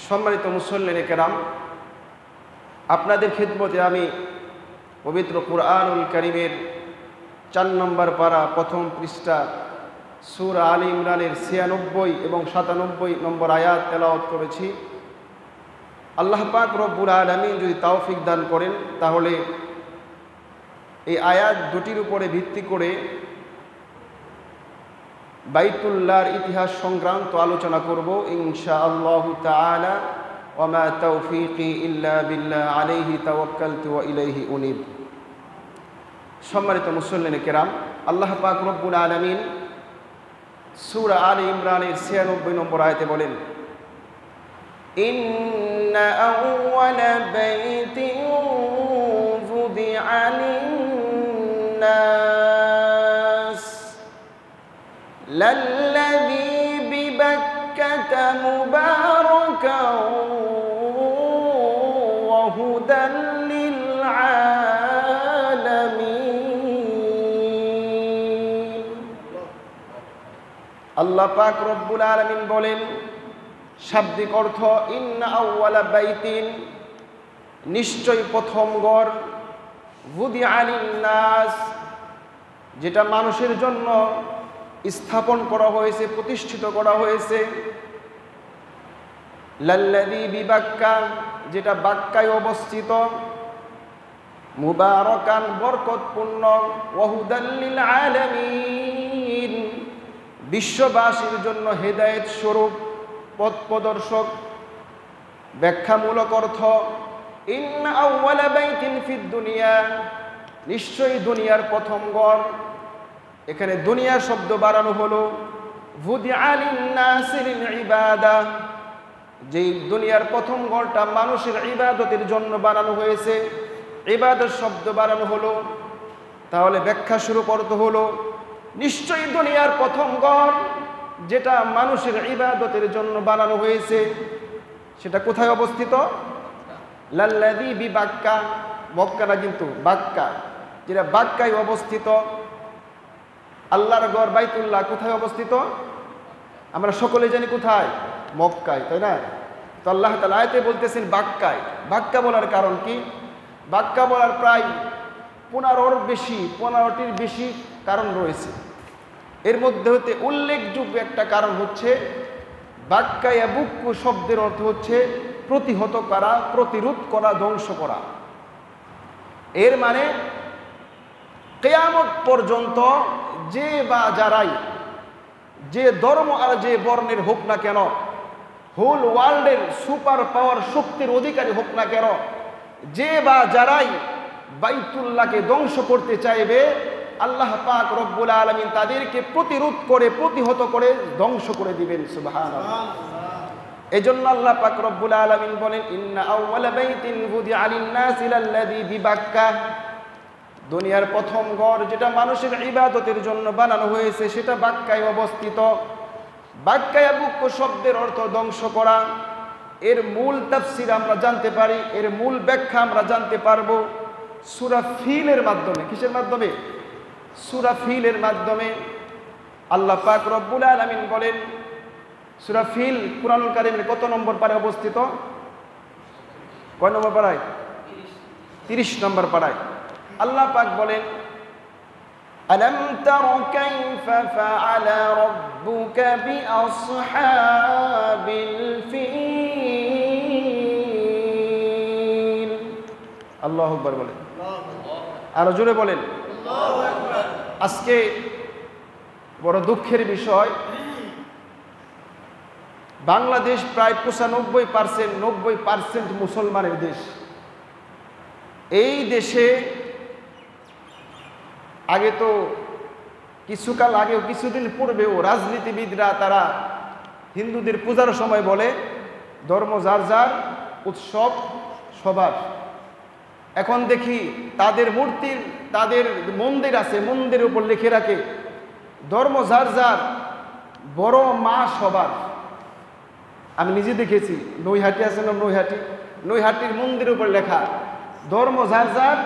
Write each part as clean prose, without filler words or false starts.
সম্মানিত মুসল্লিনে কেরাম, আপনাদের খিদমতে আমি পবিত্র কুরআনুল কারীমের 4 নম্বর পারা প্রথম পৃষ্ঠা সূরা আলে ইমরানের 96 এবং 97 নম্বর আয়াত তেলাওয়াত করেছি। আল্লাহ পাক রব্বুল আলামিন যদি তৌফিক দান করেন তাহলে এই আয়াত দুটির উপরে ভিত্তি করে বাইতুল্লাহর ইতিহাস সংক্রান্ত আলোচনা করব ইনশাআল্লাহু তাআলা। ওয়া মা তাওফীকি ইল্লা বিল্লাহ আলাইহি তাওয়াক্কালতু ওয়া ইলাইহি উনীব। সম্মানিত মুসল্লিনে কেরাম, আল্লাহ পাক রব্বুল আলামিন সূরা আলে ইমরানের 96 নম্বর আয়াতে বলেন, ইন্না আউওয়ালা বাইতিন যুদিআ লিন-নাস লাল্লাযী বিবাক্কাতা মুবারাকান ওয়া হুদাল লিল-আলামিন। আল্লাহ পাক রব্বুল আলামিন বলেন, শাব্দিক অর্থ ইন্না আউওয়ালা বাইতিন, নিশ্চয় প্রথম ঘর, যুদিআ লিন-নাস, যেটা মানুষের জন্য স্থাপন করা হয়েছে, প্রতিষ্ঠিত করা হয়েছে, লাল্লাযী বিবাক্কা, যেটা বাক্কায় অবস্থিত, মুবারাকান, বরকতপূর্ণ, ওয়া হুদাল লিল-আলামিন, বিশ্ববাসীর জন্য হেদায়েত স্বরূপ, পথ প্রদর্শক। ব্যাখ্যামূলক অর্থ, ইন্না আউওয়ালা বাইতিন ফিদ দুনিয়া, নিশ্চয়ই দুনিয়ার প্রথম ঘর। এখানে দুনিয়া শব্দ বাড়ানো হলো যুদিআ লিন-নাসি লিল-ইবাদা, যেই দুনিয়ার প্রথম ঘরটা মানুষের ইবাদতের জন্য বানানো হয়েছে, ইবাদত শব্দ বাড়ানো হলো। তাহলে ব্যাখ্যা স্বরূপ অর্থ হলো, নিশ্চয়ই দুনিয়ার প্রথম ঘর যেটা মানুষের ইবাদতের জন্য বানানো হয়েছে, সেটা কোথায় অবস্থিত? লাল্লাযী বিবাক্কা, মক্কা না কিন্তু বাক্কা, যেটা বাক্কায় অবস্থিত। আল্লাহর ঘর বাইতুল্লাহ কোথায় অবস্থিত? আমরা সকলে জানি কোথায়, মক্কায়, তাই না? তো আল্লাহ তাআলা আয়াতে বলতেছেন বাক্কায়। বাক্কা বলার কারণ কি? বাক্কা বলার প্রায় 15টির বেশি কারণ রয়েছে। এর মধ্যে হতে উল্লেখযোগ্য একটা কারণ হচ্ছে, বাক্কা ইয়াবুক্কু শব্দের অর্থ হচ্ছে প্রতিহত করা, প্রতিরোধ করা, ধ্বংস করা। এর মানে কিয়ামত পর্যন্ত যে বা যারাই, যে ধর্ম আর যে বর্ণের হোক না কেন, হোল ওয়ার্ল্ডের সুপার পাওয়ার শক্তির অধিকারী হোক না কেন, যে বা যারাই বাইতুল্লাহকে ধ্বংস করতে চাইবে, আল্লাহ পাক রব্বুল আলামিন তাদেরকে প্রতিরোধ করে, প্রতিহত করে ধ্বংস করে দিবেন। সুবহানাল্লাহ। এজন্য আল্লাহ পাক রব্বুল আলামিন বলেন, ইন্না আউওয়ালা বাইতিন যুদিআ লিন-নাসি লাল্লাযী বিবাক্কা, দুনিয়ার প্রথম ঘর যেটা মানুষের ইবাদতের জন্য বানানো হয়েছে, সেটা বাক্কায় অবস্থিত। বাক্কা ইয়াবুক্কু শব্দের অর্থ ধ্বংস করা। এর মূল তাফসীর আমরা জানতে পারি, এর মূল ব্যাখ্যা আমরা জানতে পারবো সূরা ফিলের মাধ্যমে। কিসের মাধ্যমে? সূরা ফিলের মাধ্যমে। আল্লাহ পাক রব্বুল আলামিন বলেন, সূরা ফিল কুরআনুল কারীমের কত নম্বর পারায় অবস্থিত? কয় নম্বর পারায়? 30 নম্বর পারায়। আল্লাহ পাক বলেন, আলাম তারা কাইফা ফাআলা রাব্বুকা বিআসহাবিল ফিল। আল্লাহু আকবার বলেন, আরো জোরে বলেন। আজকে বড় দুঃখের বিষয়, বাংলাদেশ প্রায় 90% মুসলমানের দেশ। এই দেশে আগে তো কিছুকাল আগেও, কিছুদিন পূর্বেও রাজনীতিবিদরা তারা হিন্দুদের পূজার সময় বলে ধর্ম যার যার, উৎসব সবার। এখন দেখি তাদের মূর্তির, তাদের মন্দির আছে, মন্দিরের উপর লিখে রাখে ধর্ম যার যার, বড় মা সবার। আমি নিজে দেখেছি, নৈহাটি আছে না, নৈহাটির মন্দিরের উপর লেখা ধর্ম যার যার,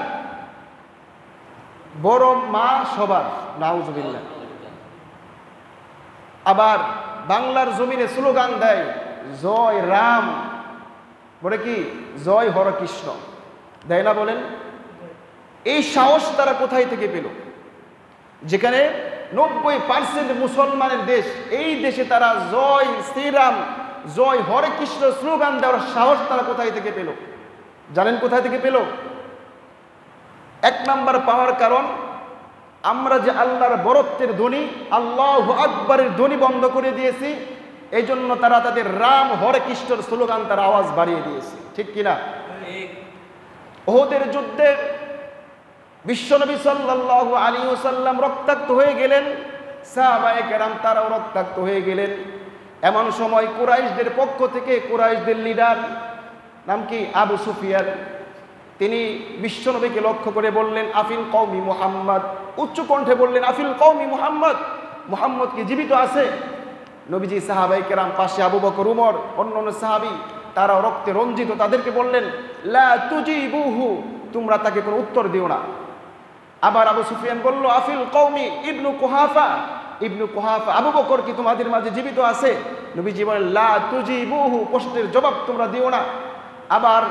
বড় মা সবার। নাউজুবিল্লাহ। আবার বাংলার জমিনে স্লোগান দেয় জয় রাম, বলে কি জয় হর কৃষ্ণ, দেয় না বলেন? এই সাহস তারা কোথায় থেকে পেল? যেখানে 90% মুসলমানের দেশ, এই দেশে তারা জয় শ্রীরাম, জয় হরে কৃষ্ণ স্লোগান দেওয়ার সাহস তারা কোথায় থেকে পেল? জানেন কোথায় থেকে পেল? এক নাম্বার পাওয়ার কারণ, আমরা যে আল্লাহর বরত্বের ধ্বনি, আল্লাহু আকবরের ধ্বনি বন্ধ করে দিয়েছি, এই জন্য তারা তাদের রাম হরে কৃষ্ণের স্লোগান তার আওয়াজ বাড়িয়ে দিয়েছে, ঠিক কিনা? ওহদের যুদ্ধে বিশ্বনবী সাল্লাল্লাহু আলাইহি ওয়াসাল্লাম রক্তাক্ত হয়ে গেলেন, সাহাবায়ে কেরাম তারাও রক্তাক্ত হয়ে গেলেন। এমন সময় কুরাইশদের পক্ষ থেকে, কুরাইশদের লিডার নাম কি আবু সুফিয়ান, তিনি বিশ্বনবীকে লক্ষ্য করে বললেন আফিল কওমি মুহাম্মদ, উচ্চ কণ্ঠে বললেন আফিল কওমি মুহাম্মদ, মুহাম্মদ কি জীবিত আছে? নবীজি সাহাবায়ে কেরাম পাশে আবু বকর, উমর, অন্যান্য সাহাবী তারা রক্তে রঞ্জিত, তাদেরকে বললেন লা তুজিবুহু, তোমরা তাকে কোনো উত্তর দিও না। আবার আবু সুফিয়ান বলল আফিল কওমি ইবনু কুহাফা, ইবনু কুহাফা, আবু বকর কি তোমাদের মাঝে জীবিত আছে? নবীজি বলেন লা তুজিবুহু, প্রশ্নের জবাব তোমরা দিও না। আবার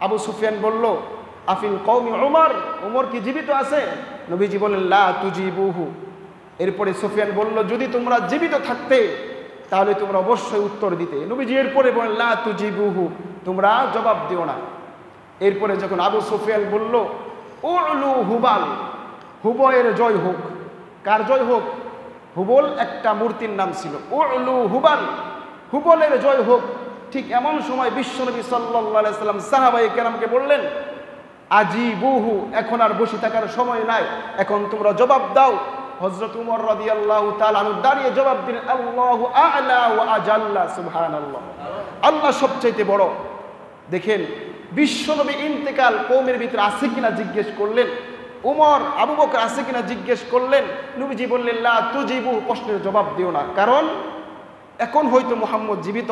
আবু সুফিয়ান বলল আফিল কওমি উমর, উমর কি জীবিত আছে? নবীজি বলেন লা তুজিবুহু। এরপরে সুফিয়ান বলল যদি তোমরা জীবিত থাকতে তাহলে তোমরা অবশ্যই উত্তর দিতে। নবীজি এরপরে বলেন লা তুজিবুহু, তোমরা জবাব দিও না। এরপরে যখন আবু সুফিয়ান বলল উলু হুবাল, হুবলের জয় হোক। কার জয় হোক? হুবল একটা মূর্তির নাম ছিল। উলু হুবাল, হুবলের জয় হোক। ঠিক এমন সময় বিশ্বনবী সাল্লাল্লাহু আলাইহি সাল্লাম সাহাবায়ে কেরামকে বললেন আজিবুহু, এখন আর বসে থাকার সময় নাই, এখন তোমরা জবাব দাও। হযরত উমর রাদিয়াল্লাহু তাআলা আনহু দাঁড়িয়ে জবাব দিলেন আল্লাহু আ'লা ওয়া আজাল্লা, সুবহানাল্লাহ, আল্লাহ সবচেয়ে বড়। দেখেন বিশ্বনবী ইন্তেকাল কওমের ভিতরে আছে কিনা জিজ্ঞেস করলেন, উমর আবু বকর আছে কিনা জিজ্ঞেস করলেন, নবীজি বললেন লা তুজিবু, প্রশ্নের জবাব দিও না। কারণ এখন হয়তো মুহাম্মদ জীবিত,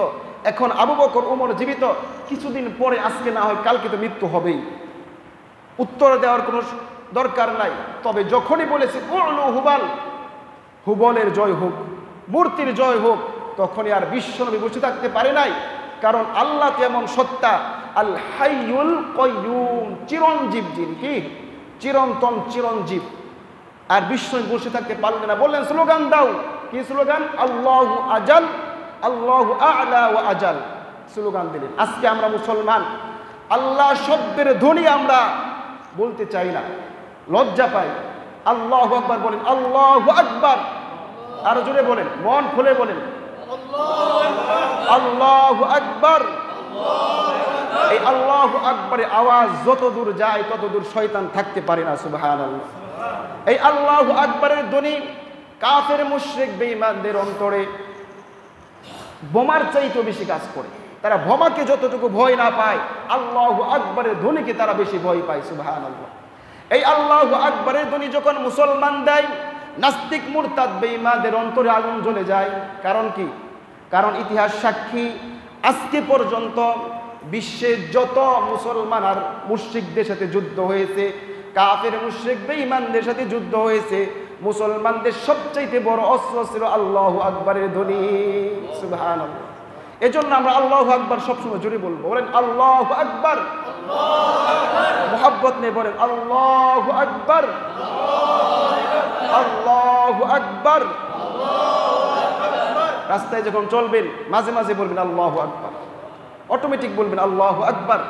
এখন আবু বকর উমর জীবিত, কিছুদিন পরে আজকে না হয় কালকে তো মৃত্যু হবেই, উত্তর দেওয়ার কোনো দরকার নাই। তবে যখনই বলেছে উলু হুবাল, হুবলের জয় হোক, মূর্তির জয় হোক, তখনই আর বিশ্বনবী বসে থাকতে পারে নাই। কারণ আল্লাহ তেমন সত্তা, আল হাইয়ুল কাইয়ুম, চিরঞ্জীব, যিনি কি চিরন্তন চিরঞ্জীব। আর বিশ্বনবী বসে থাকতে পারলেন না, বললেন স্লোগান দাও। কি স্লোগান? আল্লাহু আজাল, আল্লাহু আ'লা ওয়া আজাল, স্লোগান দিলেন। আজকে আমরা মুসলমান আল্লাহ শব্দের ধ্বনি আমরা বলতে চাই না, লজ্জা পাই। আল্লাহু আকবার বলেন, আল্লাহু আকবার, আরো জোরে বলেন, মন খুলে বলেন আল্লাহু আকবার। এই আল্লাহু আকবারের আওয়াজ যত দূর যায় তত দূর শয়তান থাকতে পারে না, সুবহানাল্লাহ। এই আল্লাহু আকবারের ধ্বনি কাফের মুশরিক বেঈমানদের অন্তরে বোমার চাইতেও বেশি কাজ করে। তারা বোমাকে যতটুকু ভয় না পায়, আল্লাহু আকবারের ধ্বনিকে তারা বেশি ভয় পায়, সুবহানাল্লাহ। এই আল্লাহু আকবারের ধ্বনি যখন মুসলমান দেয়, নাস্তিক মুরতাদ বেঈমানদের অন্তরে আগুন জ্বলে যায়। কারণ কি? কারণ ইতিহাস সাক্ষী, আজকে পর্যন্ত বিশ্বে যত মুসলমান আর মুশরিকদের সাথে যুদ্ধ হয়েছে, কাফের মুশরিক বেঈমানদের সাথে যুদ্ধ হয়েছে, মুসলমানদের সবচাইতে বড় অস্ত্র ছিল আল্লাহু আকবারের ধ্বনি, সুবহানাল্লাহ। এজন্য আমরা আল্লাহু আকবার সবসময় জোরে বলবো, বলেন আল্লাহু আকবার, মুহাব্বত নিয়ে বলেন আল্লাহু আকবার, আল্লাহু আকবার। রাস্তায় যখন চলবেন মাঝে মাঝে বলবেন আল্লাহু আকবার, অটোমেটিক বলবেন আল্লাহু আকবার।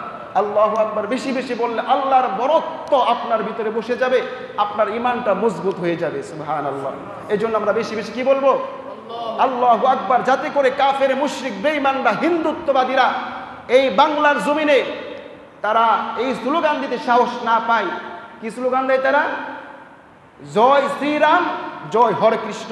আল্লাহু আকবার বেশি বেশি বললে আল্লাহর বরত্ব আপনার ভিতরে বসে যাবে, আপনার ঈমানটা মজবুত হয়ে যাবে, সুবহানাল্লাহ। এজন্য আমরা বেশি বেশি কি বলবো? আল্লাহু আকবার, যাতে করে কাফের মুশরিক বেঈমানরা, হিন্দুত্ববাদীরা এই বাংলার জমিনে তারা এই স্লোগান দিতে সাহস না পায়। কি স্লোগান দেয় তারা? জয় শ্রীরাম, জয় হরে কৃষ্ণ।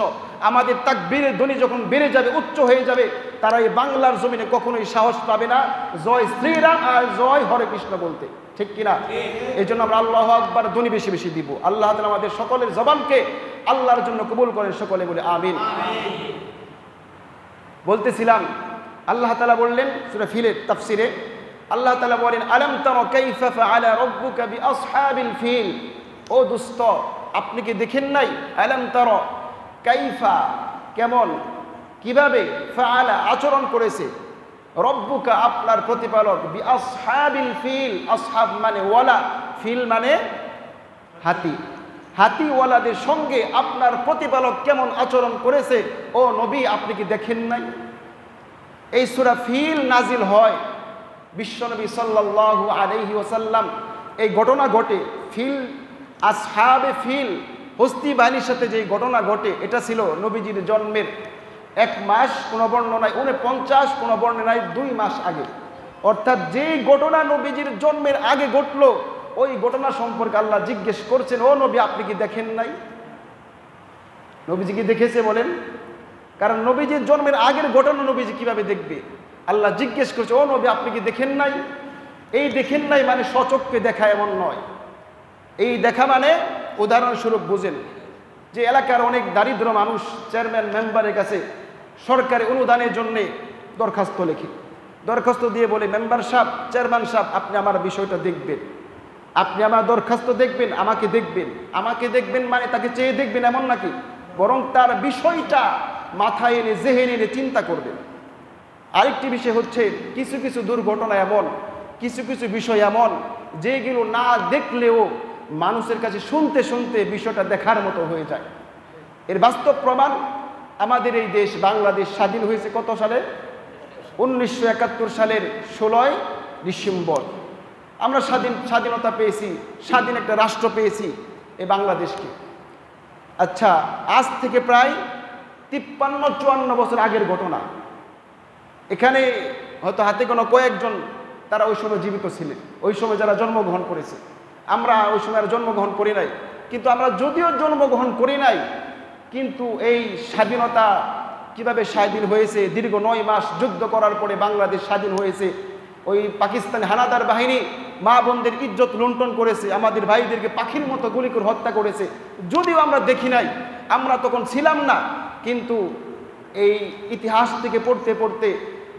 আমাদের তাকবীরের ধ্বনি যখন বেড়ে যাবে, উচ্চ হয়ে যাবে, তারা এই বাংলার জমিনে কখনোই সাহস পাবে না জয় শ্রীরাম আর জয় হরে কৃষ্ণ বলতে, ঠিক কিনা? এই জন্য আমরা আল্লাহু আকবার ধ্বনি বেশি বেশি দিব। আল্লাহ তাআলা আমাদের সকলের জবানকে আল্লাহর জন্য কবুল করেন, সকলে বলে আমিন। বলতেছিলাম আল্লাহ তাআলা বললেন সূরা ফিলের তাফসিরে, আল্লাহ তাআলা বলেন আলাম তারা কাইফা ফাআলা রাব্বুকা বিআসহাবিল ফিল, ও দোস্ত আপনি কি দেখেন নাই? আলাম তারা কাইফা, কেমন, কিভাবে? ফাআলা আচরণ করেছে, রব্বুকা আপনার প্রতিপালক, বি আসহাবিল ফিল, আসহাব মানে ওয়ালা, ফিল মানে হাতি, হাতিওয়ালাদের সঙ্গে আপনার প্রতিপালক কেমন আচরণ করেছে ও নবী আপনি কি দেখেন নাই? এই সূরা ফিল নাজিল হয় বিশ্বনবী সাল্লাল্লাহু আলাইহি ওয়াসাল্লাম, এই ঘটনা ঘটে ফিল, আসহাবে ফিল, হস্তি বাহিনীর সাথে যে ঘটনা ঘটে এটা ছিল নবীজির জন্মের 1 মাস, কোনো বর্ণনায় 49, কোনো বর্ণনায় 2 মাস আগে। অর্থাৎ যেই ঘটনা নবীজির জন্মের আগে ঘটলো ওই ঘটনা সম্পর্কে আল্লাহ জিজ্ঞেস করছেন, ও নবী আপনি কি দেখেন নাই? নবীজি কি দেখেছে বলেন? কারণ নবীজির জন্মের আগের ঘটনা নবীজি কিভাবে দেখবে? আল্লাহ জিজ্ঞেস করছে, ও নবী আপনি কি দেখেন নাই? এই দেখেন নাই মানে সচক্ষে দেখা এমন নয়। এই দেখা মানে উদাহরণস্বরূপ বুঝেন যে এলাকার অনেক দারিদ্র মানুষ চেয়ারম্যান মেম্বারের কাছে সরকারি অনুদানের জন্য দরখাস্ত লেখে, দরখাস্ত দিয়ে বলে, মেম্বার সাহেব, চেয়ারম্যান সাহেব আপনি আমার বিষয়টা দেখবেন, আপনি আমার দরখাস্ত দেখবেন, আমাকে দেখবেন। আমাকে দেখবেন মানে তাকে চেয়ে দেখবেন এমন নাকি, বরং তার বিষয়টা মাথায় এনে জেহেনে এনে চিন্তা করবেন। আরেকটি বিষয় হচ্ছে কিছু কিছু দুর্ঘটনা এমন, কিছু কিছু বিষয় এমন যেগুলো না দেখলেও মানুষের কাছে শুনতে শুনতে বিষয়টা দেখার মতো হয়ে যায়। এর বাস্তব প্রমাণ আমাদের এই দেশ বাংলাদেশ স্বাধীন হয়েছে কত সালে? 1971 সালের 16 ডিসেম্বর আমরা স্বাধীনতা পেয়েছি, স্বাধীন একটা রাষ্ট্র পেয়েছি এই বাংলাদেশকে। আচ্ছা, আজ থেকে প্রায় 53-54 বছর আগের ঘটনা। এখানে হয়তো হাতে কোনো কয়েকজন তারা ওই সময় জীবিত ছিলেন, ওই সময় যারা জন্মগ্রহণ করেছে। আমরা ওই সময় আর জন্মগ্রহণ করি নাই, কিন্তু আমরা যদিও জন্মগ্রহণ করি নাই কিন্তু এই স্বাধীনতা কিভাবে স্বাধীন হয়েছে, দীর্ঘ 9 মাস যুদ্ধ করার পরে বাংলাদেশ স্বাধীন হয়েছে। ওই পাকিস্তানি হানাদার বাহিনী মা বোনদের ইজ্জত লুণ্ঠন করেছে, আমাদের ভাইদেরকে পাখির মতো গুলি করে হত্যা করেছে। যদিও আমরা দেখি নাই, আমরা তখন ছিলাম না, কিন্তু এই ইতিহাস থেকে পড়তে পড়তে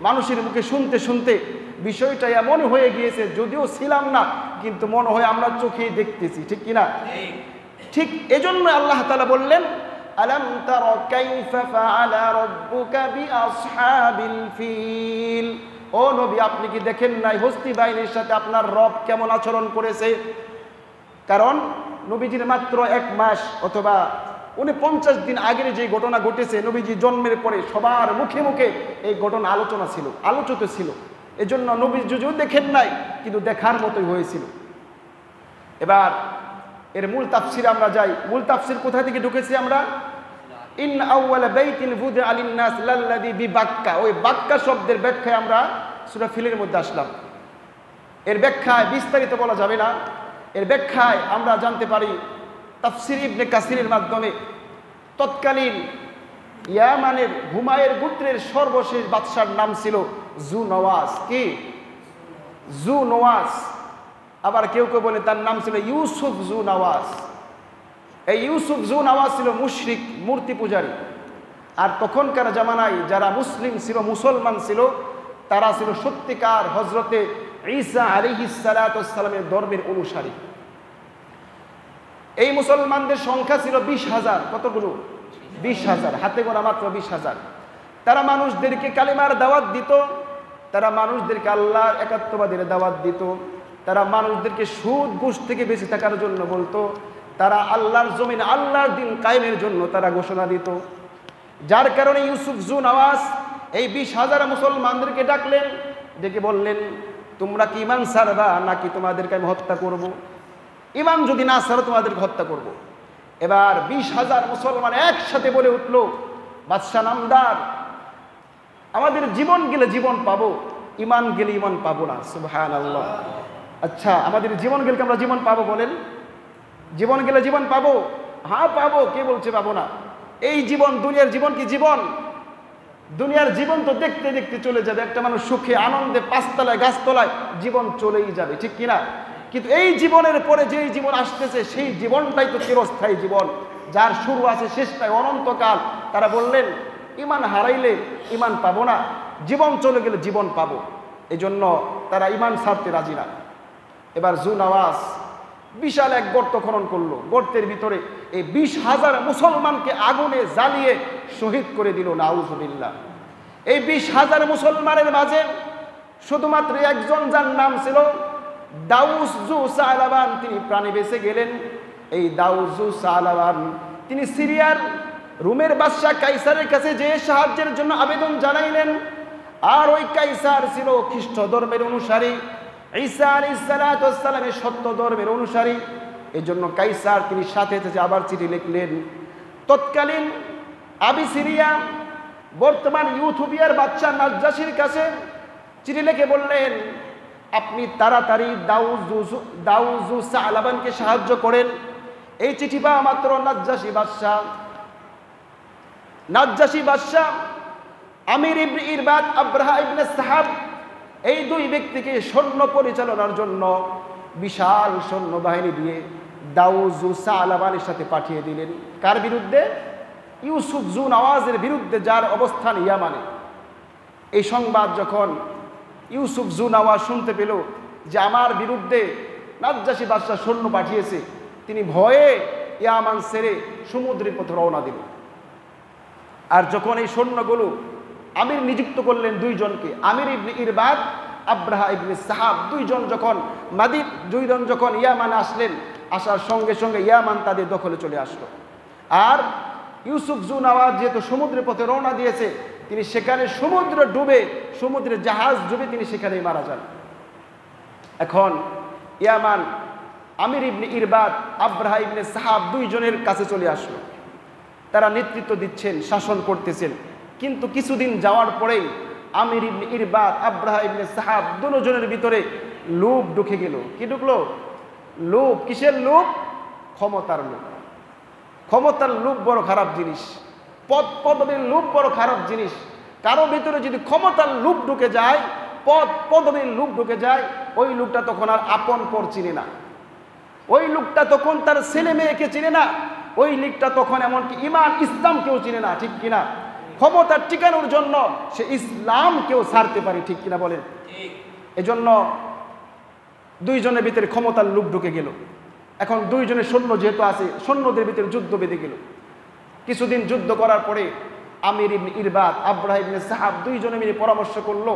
মানুষের মুখে শুনতে শুনতে বিষয়টা এমন হয়ে গিয়েছে, যদিও ছিলাম না কিন্তু মনে হয় আমরা চোখেই দেখতেছি, ঠিক কিনা? ঠিক এজন্য আল্লাহ তাআলা বললেন, আলাম তারা কাইফা ফাআলা রাব্বুকা বিআসহাবিল ফিল, ও নবী আপনি কি দেখেন নাই হস্তি বাহিনীর সাথে আপনার রব কেমন আচরণ করেছে? কারণ নবীজির মাত্র 1 মাস অথবা 49 দিন আগের যে ঘটনা ঘটেছে, নবীজি জন্মের পরে সবার মুখে মুখে এই ঘটনা আলোচিত ছিল। এজন্য নবীজি যদিও দেখেন নাই কিন্তু দেখার মতোই হয়েছিল। এবার এর মূল তাফসিরে আমরা যাই। মূল তাফসির কোথা থেকে ঢুকেছি আমরা? ইন আউয়ালা বাইতিন বুদিআ লিন-নাস লাল্লাযী বিবাক্কা, ওই বাক্কা শব্দের ব্যাখ্যায় আমরা সূরা ফিলের মধ্যে আসলাম। এর ব্যাখ্যায় বিস্তারিত বলা যাবে না, এর ব্যাখ্যায় আমরা জানতে পারি তাফসির ইবনে কাসিরের মাধ্যমে তৎকালীন ইয়ামানের হুমায়ের গোত্রের সর্বশেষ বাদশার নাম ছিল জুনওয়াস। কি? জুনওয়াস। আবার কেউ কেউ বলে তার নাম ছিল ইউসুফ জুনওয়াস। এই ইউসুফ জুনওয়াস ছিল মুশরিক, মূর্তি পূজারী। আর তখনকার জামানায় যারা মুসলিম ছিল, মুসলমান ছিল, তারা ছিল সত্যিকার হজরতে ঈসা আলাইহিস সালাতু ওয়াস সালামের ধর্মের অনুসারী। এই মুসলমানদের সংখ্যা ছিল 20,000। কতগুলো? 20,000, হাতে গোনা মাত্র 20,000। তারা মানুষদেরকে কালিমার দাওয়াত দিত, তারা মানুষদেরকে আল্লাহর একাত্মবাদের দাওয়াত দিত, তারা মানুষদেরকে সুদ ঘুষ থেকে বেঁচে থাকার জন্য বলতো, তারা আল্লাহর জমিন আল্লাহর দিন কায়েমের জন্য তারা ঘোষণা দিত। যার কারণে ইউসুফ জুনওয়াস এই 20,000 মুসলমানদেরকে ডাকলেন, ডেকে বললেন, তোমরা কি ঈমান ছাড়বা নাকি তোমাদেরকে আমি হত্যা করব? ঈমান যদি না ছাড়ো তোমাদেরকে হত্যা করব। এবার 20,000 মুসলমান একসাথে বলে উঠলো, বাদশা নামদার, আমাদের জীবন গেলে জীবন পাবো, ঈমান গেলে ঈমান পাবো না। সুবহানাল্লাহ। আচ্ছা, আমাদের জীবন গেলে আমরা জীবন পাবো বলেন? জীবন গেলে জীবন পাবো? হ্যাঁ পাবো, কে বলছে পাবো না? এই জীবন, দুনিয়ার জীবন কি জীবন? দুনিয়ার জীবন তো দেখতে দেখতে চলে যাবে। একটা মানুষ সুখে আনন্দে 5 তলায় গাছতলায় জীবন চলেই যাবে, ঠিক কিনা? কিন্তু এই জীবনের পরে যেই জীবন আসতেছে সেই জীবনটাই তো চিরস্থায়ী জীবন, যার শুরু আছে শেষটাই অনন্তকাল। তারা বললেন, ঈমান হারাইলে ঈমান পাবো না, জীবন চলে গেলে জীবন পাবো। এই জন্য তারা ঈমান ছাড়তে রাজি না। এবার জুনওয়াস বিশাল এক গর্ত খনন করলো, গর্তের ভিতরে এই 20,000 মুসলমানকে আগুনে জ্বালিয়ে শহীদ করে দিল, নাউজুবিল্লাহ। এই 20,000 মুসলমানের মাঝে শুধুমাত্র একজন, যার নাম ছিল দাউস জু সালাবান, তিনি প্রাণে বেঁচে গেলেন। এই দাউস জু সালাবান তিনি সিরিয়ার রোমের বাদশাহ কাইসারের কাছে যে সাহায্যের জন্য আবেদন জানাইলেন। আর ওই কাইসার ছিল খ্রিস্ট ধর্মের অনুসারী, ঈসা আলাইহিস সালাতু ওয়াস সালামের সত্য ধর্মের অনুসারী। এই জন্য কাইসার তিনি সাথে সাথে আবার চিঠি লিখলেন তৎকালীন আবিসিরিয়া, বর্তমান ইউথোপিয়ার বাদশা নাজ্জাশীর কাছে চিঠি লিখে বললেন, আপনি তাড়াতাড়ি দাউজু সালাবানকে সাহায্য করেন। এই চিঠি পাওয়া মাত্র নাজ্জাশী বাদশা আমির ইবনে ইরবাদ, আব্রাহা ইবনে সাহাব, এই দুই ব্যক্তিকে সৈন্য পরিচালনার জন্য বিশাল সৈন্যবাহিনী দিয়ে দাউজু সালাবানের সাথে পাঠিয়ে দিলেন। কার বিরুদ্ধে? ইউসুফ জু নওয়াজের বিরুদ্ধে, যার অবস্থান ইয়ামানে। এই সংবাদ যখন ইউসুফ জু নওয়াজ শুনতে পেল যে আমার বিরুদ্ধে নাজ্জাশী বাদশা সৈন্য পাঠিয়েছে, তিনি ভয়ে ইয়ামান ছেড়ে সমুদ্রের পথে রওনা দিল। আর যখন এই সৈন্যগুলো আমির নিযুক্ত করলেন দুইজনকে, আমির ইবনে ইরবাদ, আব্রাহা ইবনে সাহাব, দুইজন যখন ইয়ামানে আসলেন, আসার সঙ্গে সঙ্গে ইয়ামান তাদের দখলে চলে আসলো। আর ইউসুফ জু নওয়াজ যেহেতু সমুদ্রের পথে রওনা দিয়েছে, তিনি সেখানে সমুদ্রের জাহাজ ডুবে তিনি সেখানেই মারা যান। এখন ইয়ামান আমির ইবনে ইরবাদ, আব্রাহা ইবনে সাহাব দুইজনের কাছে চলে আসলো। তারা নেতৃত্ব দিচ্ছেন, শাসন করতেছেন। কিন্তু কিছুদিন যাওয়ার পরেই আমির ইবনে ইরবাদ, আব্রাহা ইবনে সাহাব দুজনের ভিতরে লোভ ঢুকে গেল। কি ঢুকলো? লোভ। কিসের লোভ? ক্ষমতার লোভ। ক্ষমতার লোভ বড় খারাপ জিনিস, পদ পদবীর লোভ বড় খারাপ জিনিস। কারো ভিতরে যদি ক্ষমতার লোভ ঢুকে যায়, পদ পদবীর লোভ ঢুকে যায়, ওই লোকটা তখন আর আপন পর চিনে না, ওই লোকটা তখন তার ছেলে মেয়েকে চিনে না, ওই লোকটা তখন এমনকি ইমান ইসলামকেও চিনে না, ঠিক কিনা? ক্ষমতার টিকানোর জন্য সে ইসলামকেও ছাড়তে পারে, ঠিক কিনা বলেন? এজন্য দুইজনের ভিতরে ক্ষমতার লোভ ঢুকে গেল। এখন দুইজনের সৈন্য যেহেতু আছে, সৈন্যদের ভিতরে যুদ্ধ বেঁধে গেল। কিছুদিন যুদ্ধ করার পরে আমির ইবনে ইরবাদ, আব্রাহা ইবনে সাহাব দুইজনে মিলে পরামর্শ করলো,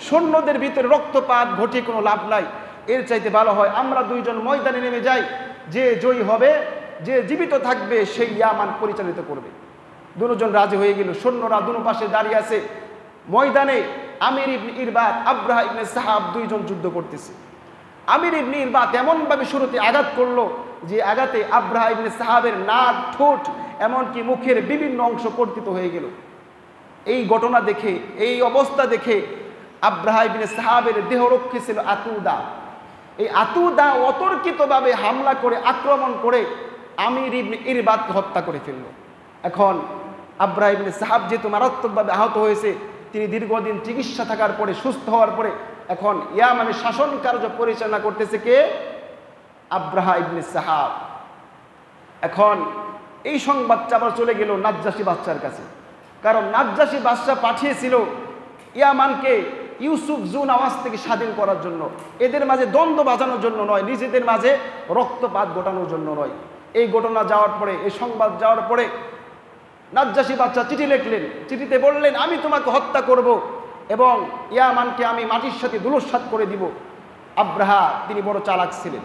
সৈন্যদের ভিতরে রক্তপাত ঘটিয়ে কোনো লাভ নাই, এর চাইতে ভালো হয় আমরা দুইজন ময়দানে নেমে যাই, যে জয়ী হবে, যে জীবিত থাকবে, সেই ইয়ামান পরিচালিত করবে। দুজন রাজি হয়ে গেল। সৈন্যরা দুনো পাশে দাঁড়িয়ে আছে ময়দানে। আমির ইবনে ইরবাদ, আব্রাহা ইবনে সাহাব দুইজন যুদ্ধ করতেছে। আমির ইবনে ইরবাদ এমনভাবে শুরুতে আঘাত করলো যে আঘাতে আব্রাহা ইবনে সাহাবের নাক, ঠোঁট, এমনকি মুখের বিভিন্ন অংশ কর্তিত হয়ে গেল। এই ঘটনা দেখে, এই অবস্থা দেখে আব্রাহা ইবনে সাহাবের দেহরক্ষী ছিল আতুদা। এই আতুদা অতর্কিতভাবে হামলা করে, আক্রমণ করে আমির ইবনে ইরবাদকে হত্যা করে ফেলল। এখন আব্রাহা ইবনে সাহাব যেহেতু মারাত্মকভাবে আহত হয়েছে, তিনি দীর্ঘদিন চিকিৎসা থাকার পরে, সুস্থ হওয়ার পরে এখন ইয়ামানের শাসন কার্য পরিচালনা করতেছে কে? আব্রাহা ইবনে সাহাব। এখন এই সংবাদটা আবার চলে গেল নাজ্জাশী বাদশার কাছে, কারণ নাজ্জাশী বাদশা পাঠিয়েছিল ইয়ামানকে ইউসুফ জু নওয়াজ থেকে স্বাধীন করার জন্য, এদের মাঝে দ্বন্দ্ব বাজানোর জন্য নয়, নিজেদের মাঝে রক্তপাত ঘটানোর জন্য নয়। এই ঘটনা যাওয়ার পরে, এই সংবাদ যাওয়ার পরে নাজ্জাশী বাদশা চিঠি লিখলেন। চিঠিতে বললেন, আমি তোমাকে হত্যা করব এবং ইয়ামানকে আমি মাটির সাথে ধূলিসাৎ করে দিব। আব্রাহা তিনি বড় চালাক ছিলেন।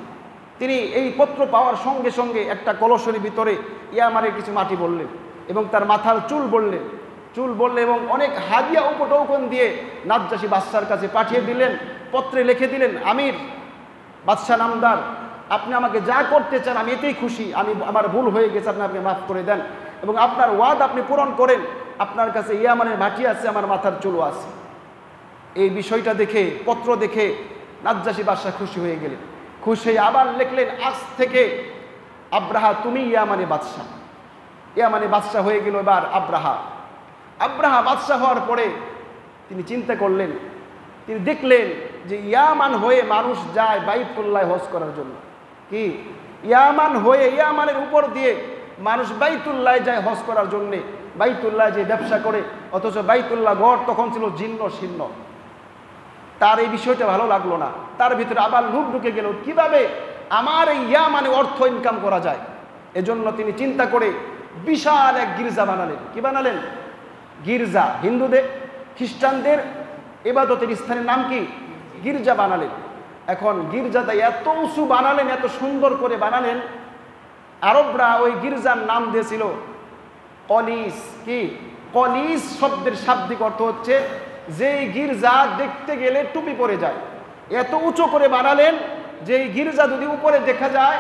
তিনি এই পত্র পাওয়ার সঙ্গে সঙ্গে একটা কলসের ভিতরে ইয়ামানের কিছু মাটি বললেন এবং তার মাথার চুল বললেন এবং অনেক হাদিয়া উপটৌকন দিয়ে নাজ্জাশী বাদশার কাছে পাঠিয়ে দিলেন। পত্রে লিখে দিলেন, আমির বাদশা নামদার, আপনি আমাকে যা করতে চান আমি এতেই খুশি, আমার ভুল হয়ে গেছে, আপনি আমাকে মাফ করে দেন এবং আপনার ওয়াদ আপনি পূরণ করেন। আপনার কাছে ইয়ামানের মাটি আছে, আমার মাথার চুলও আছে। এই বিষয়টা দেখে, পত্র দেখে নাজ্জাশী বাদশা খুশি হয়ে গেলেন। খুশি হয়ে আবার লিখলেন, আজ থেকে আব্রাহা তুমি ইয়ামানে বাদশা। ইয়ামানে বাদশা হয়ে গেল এবার আব্রাহা বাদশা হওয়ার পরে তিনি চিন্তা করলেন, তিনি দেখলেন যে ইয়ামান হয়ে মানুষ যায় বাইতুল্লাহ হজ করার জন্য। কি ইয়ামান হয়ে, ইয়ামানের উপর দিয়ে মানুষ বাইতুল্লাহ যায় হজ করার জন্যে, বাইতুল্লাহ যে ব্যবসা করে, অথচ বাইতুল্লাহ ঘর তখন ছিল জীর্ণ শীর্ণ। তার এই বিষয়টা ভালো লাগলো না, তার ভিতরে আবার লোভ ঢুকে গেল, কিভাবে আমার এই ইয়া মানে অর্থ ইনকাম করা যায়। এজন্য তিনি চিন্তা করে বিশাল এক গির্জা বানালেন। কি বানালেন? গির্জা। হিন্দুদের, খ্রিস্টানদের ইবাদতের স্থানের নাম কি? গির্জা বানালেন। এখন গির্জাটা এত উঁচু বানালেন, এত সুন্দর করে বানালেন, আরবরা ওই গির্জার নাম দিয়েছিল কলিস। কি? কলিস শব্দের শাব্দিক অর্থ হচ্ছে যে গির্জা দেখতে গেলে টুপি পরে যায়। এত উঁচু করে বানালেন যে এই গির্জা যদি উপরে দেখা যায়,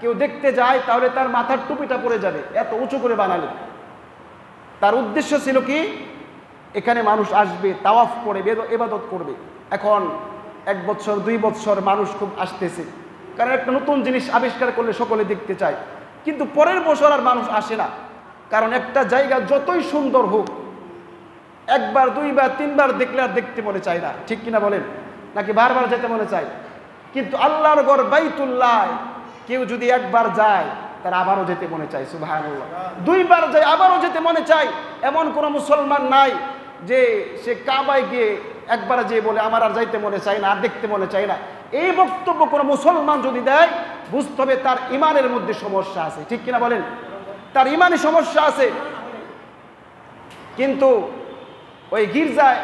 কেউ দেখতে যায়, তাহলে তার মাথার টুপিটা পরে যাবে। এত উঁচু করে বানালেন। তার উদ্দেশ্য ছিল কি? এখানে মানুষ আসবে, তাওয়াফ করে ইবাদত করবে। এখন 1 বছর 2 বছর মানুষ খুব আসতেছে, কারণ একটা নতুন জিনিস আবিষ্কার করলে সকলে দেখতে চায়। কিন্তু পরের বছর আর মানুষ আসে না, কারণ একটা জায়গা যতই সুন্দর হোক, 1 বার 2 বার 3 বার দেখলে আর দেখতে মনে চায় না। ঠিক কিনা বলেন? নাকি বারবার যেতে মনে চায়? কিন্তু আল্লাহর ঘর বাইতুল্লাহ কেউ যদি 1 বার যায়, তার আবারও যেতে মনে চায়। সুবহানাল্লাহ। 2 বার যায়, আবারও যেতে মনে চায়। এমন কোনো মুসলমান নাই যে সে কাবায় গিয়ে একবার যে বলে আমার আর যাইতে মনে চায় না, আর দেখতে মনে চায় না। এই বক্তব্য কোনো মুসলমান যদি দেয়, বুঝতে হবে তার ইমানের মধ্যে সমস্যা আছে। ঠিক কিনা বলেন? তার ইমানে সমস্যা আছে। কিন্তু ওই গির্জায়